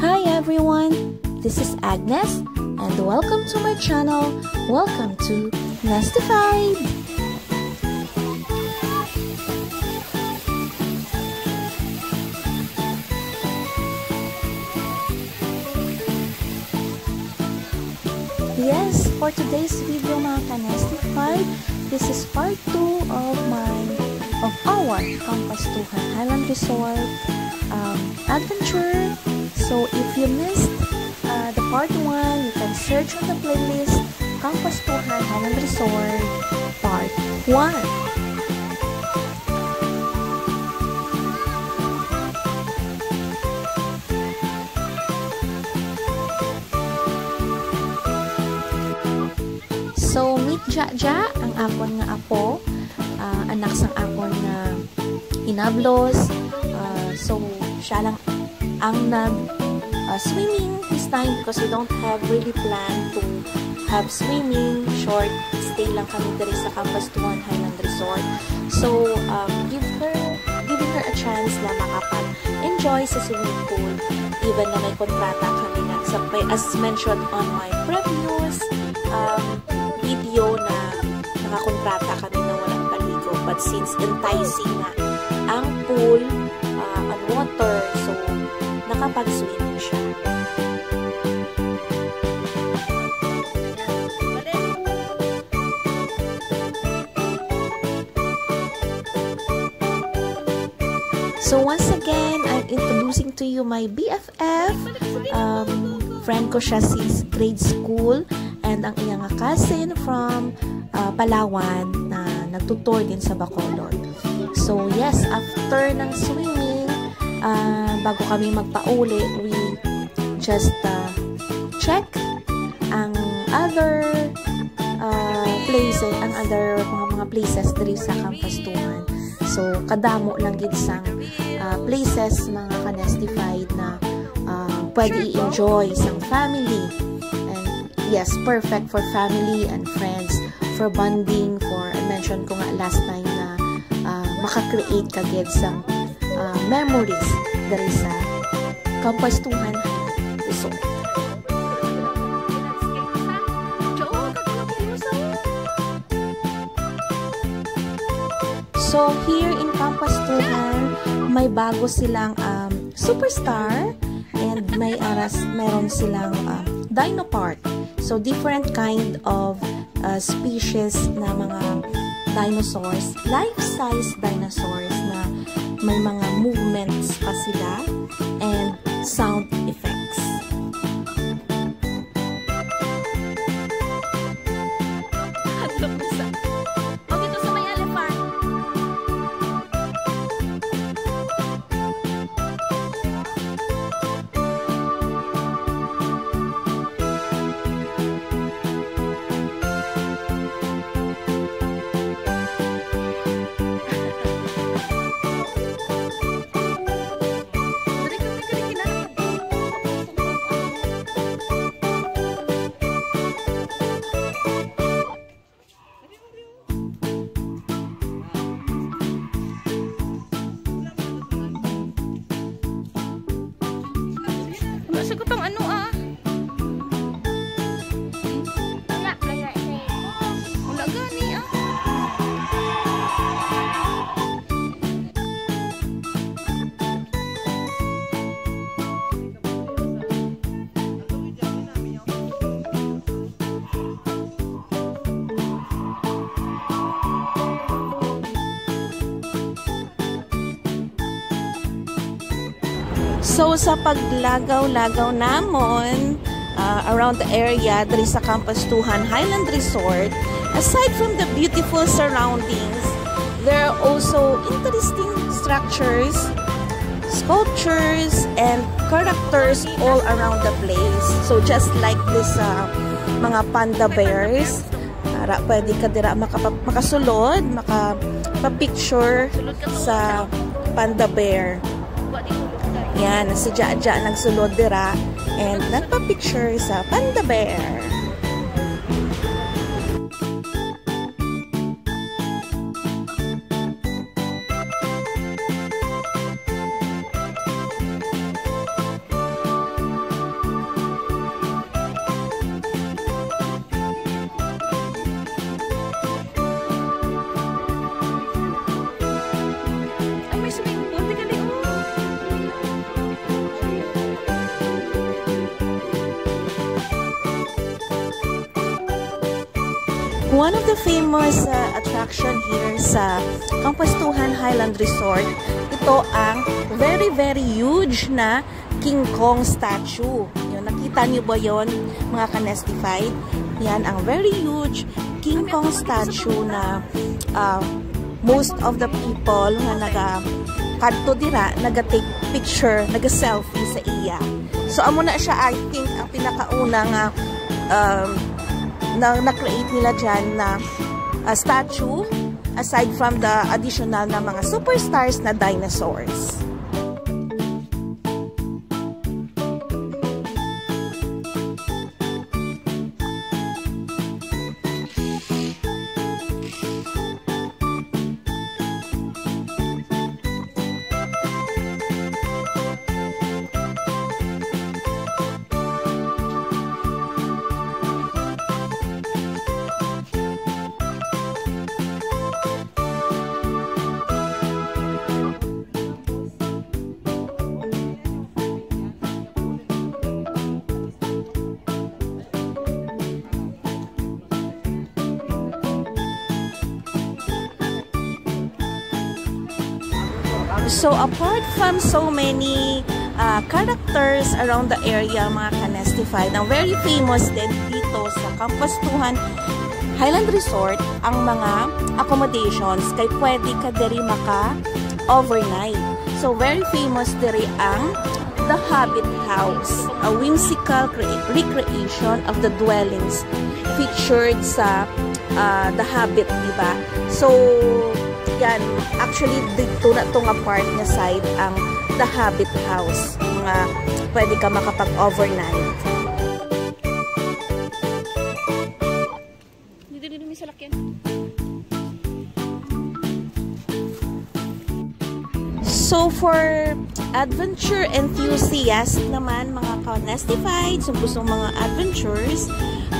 Hi everyone, this is Agnes and welcome to my channel. Welcome to Nestified. Yes, for today's video mga ka-Nestified, this is part 2 of our Campus Tuhan Highland Resort adventure. So if you missed the part 1, you can search on the playlist Campus Tuhan Highland Resort part 1. So, meet Jaja, ang akon nga apo, anak sang akon nga inablos. So, siya lang ang nag-swimming this time because we don't have really plan to have swimming. Short stay lang kami dito sa Campus Tuhan Highland Resort. So, giving her a chance na makapag-enjoy sa swimming pool. Even na may kontrata kami na, as mentioned on my previous video na nakakontrata kami na walang paligo, but since enticing na ang pool and water, so nakapag-swimming siya. So once again, I'm introducing to you my BFF, friend ko siya since grade school, and ang iyang cousin from Palawan na nagtutor din sa Bacolod. So yes, after ng swimming, bago kami magpauli, we just check ang other places, ang other mga places diri sa Campus Tuhan. So kadamo lang gid sang places mga ka-Nestified na pwede i-enjoy sang family. Yes, perfect for family and friends, for bonding, for, I mentioned ko nga last time na maka-create kagid sa memories dari sa Campus Tuhan Resort. So, here in Campus Tuhan, may bago silang Superstar and meron silang Dino Park. So, different kind of species na mga dinosaurs, life-size dinosaurs na may mga movements pa sila and sound effects. So, sa paglagaw-lagaw namon around the area diri sa Campus Tuhan Highland Resort, aside from the beautiful surroundings, there are also interesting structures, sculptures, and characters all around the place. So, just like this mga panda bears, pwede ka dira makasulod, makapapicture sa panda bear. Yan, si Jaja nagsulod dira and nagpa-picture sa panda bear. One of the famous attraction here sa Kampustuhan Highland Resort, ito ang very huge na King Kong statue. Yun, nakita niyo ba yon mga ka-Nestified? Yan ang very huge King Kong statue na most of the people na kadto dira naga-take picture, naga-selfie sa iya. So amo na siya, I think, ang pinakaunang na-create nila dyan na statue aside from the additional na mga superstars na dinosaurs. So apart from so many characters around the area, mga ka-Nestified, ang very famous din dito sa Kampustuhan Highland Resort ang mga accommodations kay pwede ka diri maka overnight. So very famous diri ang The Hobbit House, a whimsical recreation of the dwellings featured sa The Hobbit, diba? So yan, actually dito na itong part na side ang The Hobbit House, mga pwede ka makapag-overnight. Dito may salakyan. So for adventure enthusiast naman, mga ka-Nestified, so gusto mga adventures,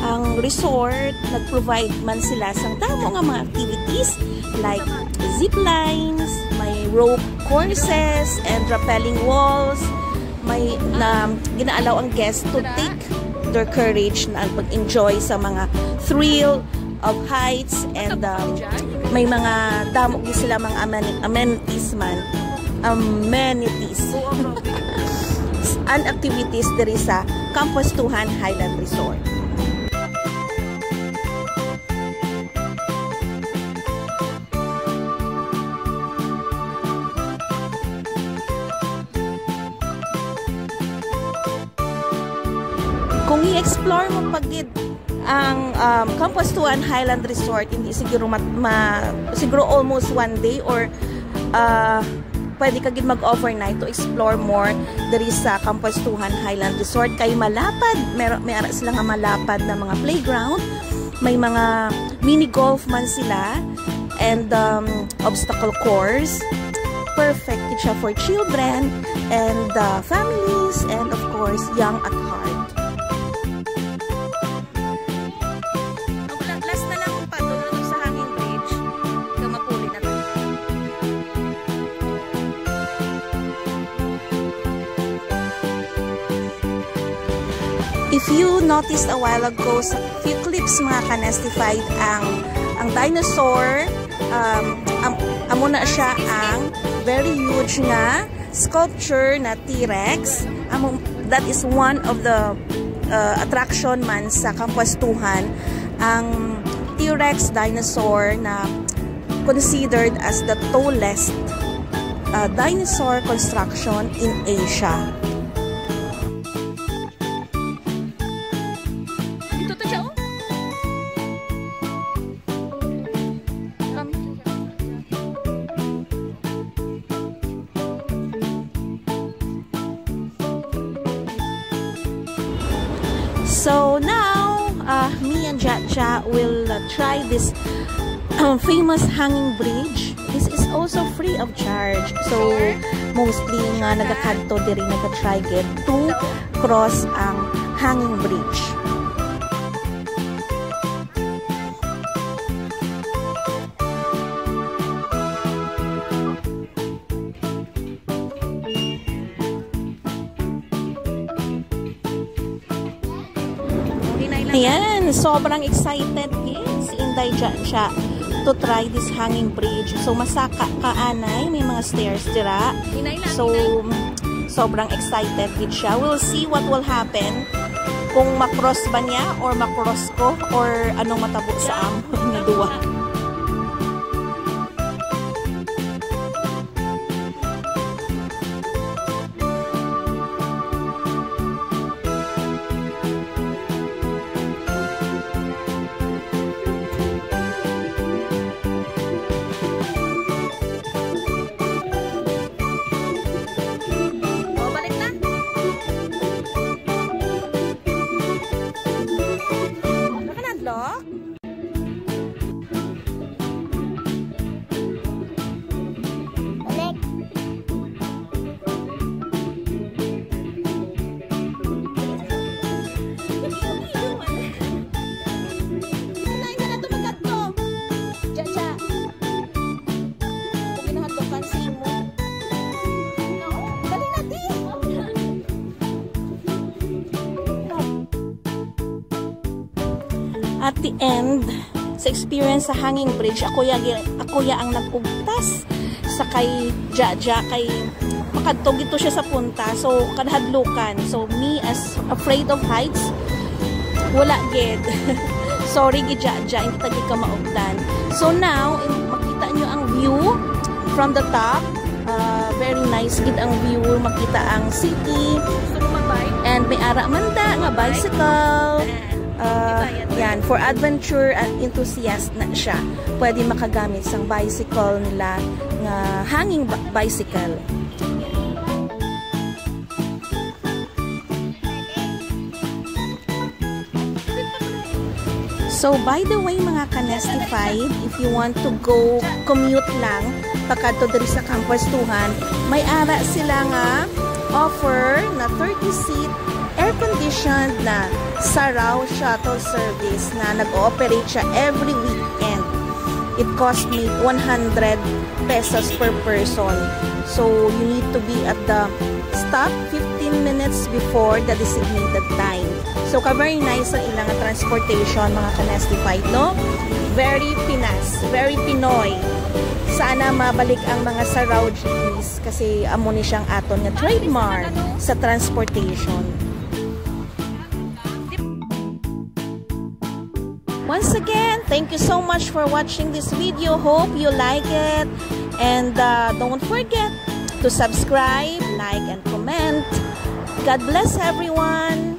ang resort nag-provide man sila sa damo nga mga activities like zip lines, may rope courses and rappelling walls, may ginaalaw ang guests to take their courage na pag-enjoy sa mga thrill of heights, and may mga damo din sila mga amenities and activities diri sa Kampustuhan Highland Resort. Kung i-explore mo pagid ang Kampustuhan Highland Resort, hindi siguro siguro almost one day or pwede ka gid mag-overnight to explore more diri sa Kampustuhan Highland Resort. Kay malapad, may ara sila nga malapad na mga playground, may mga mini golf man sila, and obstacle course. Perfect siya for children and families, and of course young at heart. If you noticed a while ago sa few clips, mga ka-Nestified, ang dinosaur, amo na siya ang very huge nga sculpture na T-Rex. That is one of the attraction man sa Kampustuhan, ang T-Rex dinosaur na considered as the tallest dinosaur construction in Asia. So now, me and Jaja will try this famous hanging bridge. This is also free of charge. So, mostly nga nagakadto diri nagka-try get to cross ang hanging bridge. Ayan, sobrang excited kids in the day siya to try this hanging bridge. So masaka kaanay, may mga stairs dira. So sobrang excited gid siya. We'll see what will happen. Kung makross ba niya or makross ko or anong matabo sa amon nga duwa. At the end, sa experience sa hanging bridge, ako ya ang nagpugtas sa kay Jaja, kay makadtog ito siya sa punta. So, kadhadlukan. So, me as afraid of heights, wala gid. Sorry gi Jaja, hindi tagi ka maugdan. So now, makita nyo ang view from the top. Very nice gid ang view, makita ang city. And may ara manda nga bicycle. Yan, for adventure and enthusiast na siya. Pwede makagamit sang bicycle nila nga hanging bicycle. So, by the way, mga Kanestified, if you want to go commute lang, pagkadto diri sa Campus Tuhan, may ara sila nga offer na 30-seat air-conditioned na Saraw shuttle service na nag-ooperate siya every weekend. It cost me 100 pesos per person. So, you need to be at the stop 15 minutes before the designated time. So, very nice ang ilang transportation, mga Kanestified, no? Very Pinas, very Pinoy. Sana mabalik ang mga Saraw jeepneys kasi amo ni siyang aton nga trademark sa transportation. Once again, thank you so much for watching this video. Hope you like it. And don't forget to subscribe, like, and comment. God bless everyone.